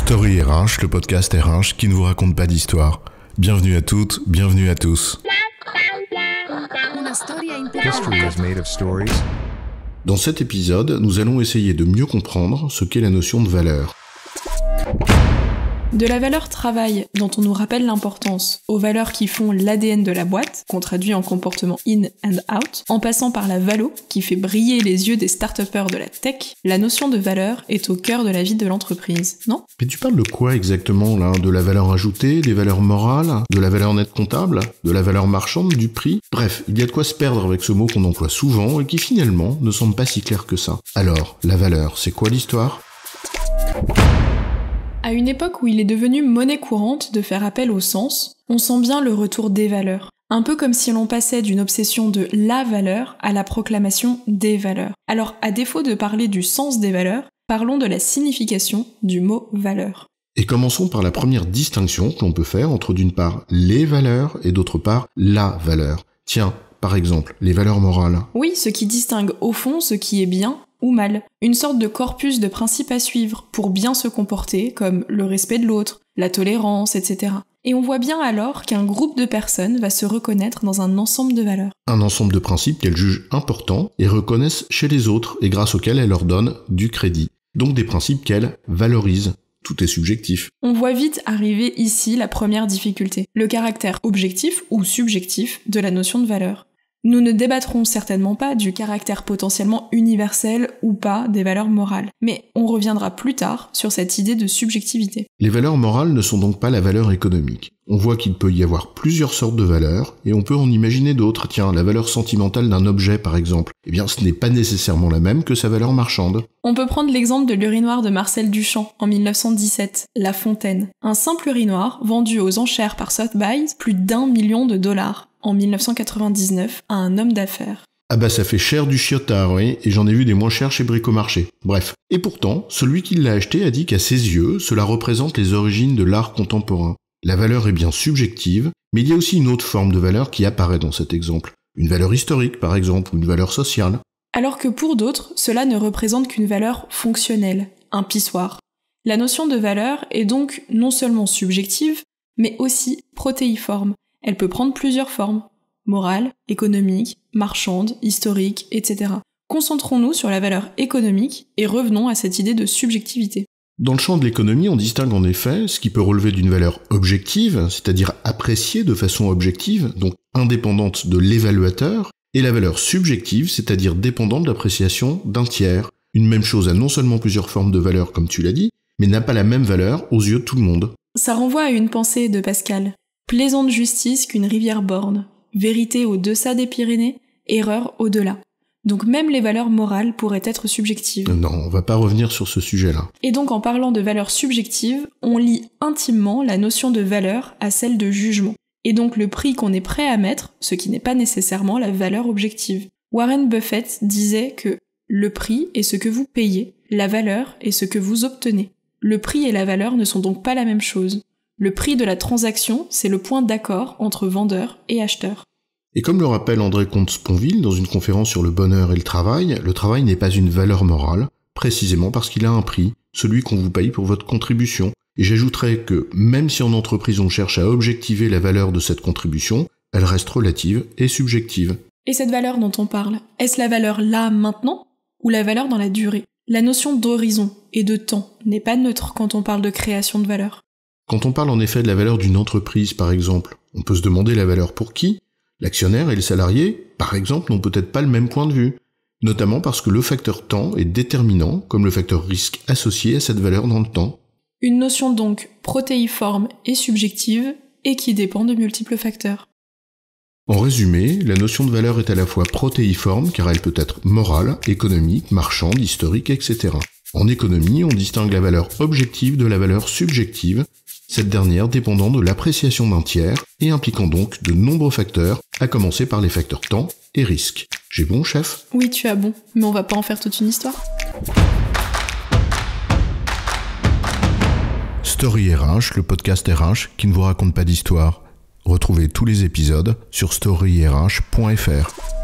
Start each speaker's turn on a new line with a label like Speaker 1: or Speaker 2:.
Speaker 1: Story RH, le podcast RH qui ne vous raconte pas d'histoire. Bienvenue à toutes, bienvenue à tous.
Speaker 2: History is made of stories.
Speaker 1: Dans cet épisode, nous allons essayer de mieux comprendre ce qu'est la notion de valeur.
Speaker 3: De la valeur travail, dont on nous rappelle l'importance, aux valeurs qui font l'ADN de la boîte, qu'on traduit en comportement in and out, en passant par la valo, qui fait briller les yeux des start-upers de la tech, la notion de valeur est au cœur de la vie de l'entreprise, non ?
Speaker 1: Mais tu parles de quoi exactement là ? De la valeur ajoutée, des valeurs morales, de la valeur nette comptable, de la valeur marchande, du prix ? Bref, il y a de quoi se perdre avec ce mot qu'on emploie souvent et qui finalement ne semble pas si clair que ça. Alors, la valeur, c'est quoi l'histoire ?
Speaker 3: À une époque où il est devenu monnaie courante de faire appel au sens, on sent bien le retour des valeurs. Un peu comme si l'on passait d'une obsession de la valeur à la proclamation des valeurs. Alors, à défaut de parler du sens des valeurs, parlons de la signification du mot valeur.
Speaker 1: Et commençons par la première distinction que l'on peut faire entre d'une part les valeurs et d'autre part la valeur. Tiens, par exemple, les valeurs morales.
Speaker 3: Oui, ce qui distingue au fond ce qui est bien ou mal. Une sorte de corpus de principes à suivre pour bien se comporter, comme le respect de l'autre, la tolérance, etc. Et on voit bien alors qu'un groupe de personnes va se reconnaître dans un ensemble de valeurs.
Speaker 1: Un ensemble de principes qu'elles jugent importants et reconnaissent chez les autres et grâce auxquels elles leur donnent du crédit. Donc des principes qu'elles valorisent. Tout est subjectif.
Speaker 3: On voit vite arriver ici la première difficulté, le caractère objectif ou subjectif de la notion de valeur. Nous ne débattrons certainement pas du caractère potentiellement universel ou pas des valeurs morales, mais on reviendra plus tard sur cette idée de subjectivité.
Speaker 1: Les valeurs morales ne sont donc pas la valeur économique. On voit qu'il peut y avoir plusieurs sortes de valeurs, et on peut en imaginer d'autres. Tiens, la valeur sentimentale d'un objet par exemple. Eh bien, ce n'est pas nécessairement la même que sa valeur marchande.
Speaker 3: On peut prendre l'exemple de l'urinoir de Marcel Duchamp en 1917, La Fontaine. Un simple urinoir vendu aux enchères par Sotheby's plus d'1 million de dollars. En 1999, à un homme d'affaires.
Speaker 1: Ah bah ça fait cher du chiotard, oui, et j'en ai vu des moins chers chez Bricomarché. Bref. Et pourtant, celui qui l'a acheté a dit qu'à ses yeux, cela représente les origines de l'art contemporain. La valeur est bien subjective, mais il y a aussi une autre forme de valeur qui apparaît dans cet exemple. Une valeur historique, par exemple, ou une valeur sociale.
Speaker 3: Alors que pour d'autres, cela ne représente qu'une valeur fonctionnelle, un pissoir. La notion de valeur est donc non seulement subjective, mais aussi protéiforme. Elle peut prendre plusieurs formes, morale, économique, marchande, historique, etc. Concentrons-nous sur la valeur économique et revenons à cette idée de subjectivité.
Speaker 1: Dans le champ de l'économie, on distingue en effet ce qui peut relever d'une valeur objective, c'est-à-dire appréciée de façon objective, donc indépendante de l'évaluateur, et la valeur subjective, c'est-à-dire dépendante de l'appréciation d'un tiers. Une même chose a non seulement plusieurs formes de valeur, comme tu l'as dit, mais n'a pas la même valeur aux yeux de tout le monde.
Speaker 3: Ça renvoie à une pensée de Pascal. Plaisante justice qu'une rivière borne, vérité au-deçà des Pyrénées, erreur au-delà. Donc même les valeurs morales pourraient être subjectives.
Speaker 1: Non, on va pas revenir sur ce sujet-là.
Speaker 3: Et donc en parlant de valeurs subjectives, on lie intimement la notion de valeur à celle de jugement. Et donc le prix qu'on est prêt à mettre, ce qui n'est pas nécessairement la valeur objective. Warren Buffett disait que le prix est ce que vous payez, la valeur est ce que vous obtenez. Le prix et la valeur ne sont donc pas la même chose. Le prix de la transaction, c'est le point d'accord entre vendeur et acheteur.
Speaker 1: Et comme le rappelle André Comte-Sponville dans une conférence sur le bonheur et le travail n'est pas une valeur morale, précisément parce qu'il a un prix, celui qu'on vous paye pour votre contribution. Et j'ajouterais que, même si en entreprise on cherche à objectiver la valeur de cette contribution, elle reste relative et subjective.
Speaker 3: Et cette valeur dont on parle, est-ce la valeur là, maintenant, ou la valeur dans la durée ? La notion d'horizon et de temps n'est pas neutre quand on parle de création de valeur.
Speaker 1: Quand on parle en effet de la valeur d'une entreprise, par exemple, on peut se demander la valeur pour qui ? L'actionnaire et le salarié, par exemple, n'ont peut-être pas le même point de vue, notamment parce que le facteur temps est déterminant, comme le facteur risque associé à cette valeur dans le temps.
Speaker 3: Une notion donc protéiforme et subjective, et qui dépend de multiples facteurs.
Speaker 1: En résumé, la notion de valeur est à la fois protéiforme, car elle peut être morale, économique, marchande, historique, etc. En économie, on distingue la valeur objective de la valeur subjective, cette dernière dépendant de l'appréciation d'un tiers et impliquant donc de nombreux facteurs, à commencer par les facteurs temps et risque. J'ai bon, chef ?
Speaker 3: Oui, tu as bon, mais on va pas en faire toute une histoire.
Speaker 1: Story RH, le podcast RH qui ne vous raconte pas d'histoire. Retrouvez tous les épisodes sur storyrh.fr.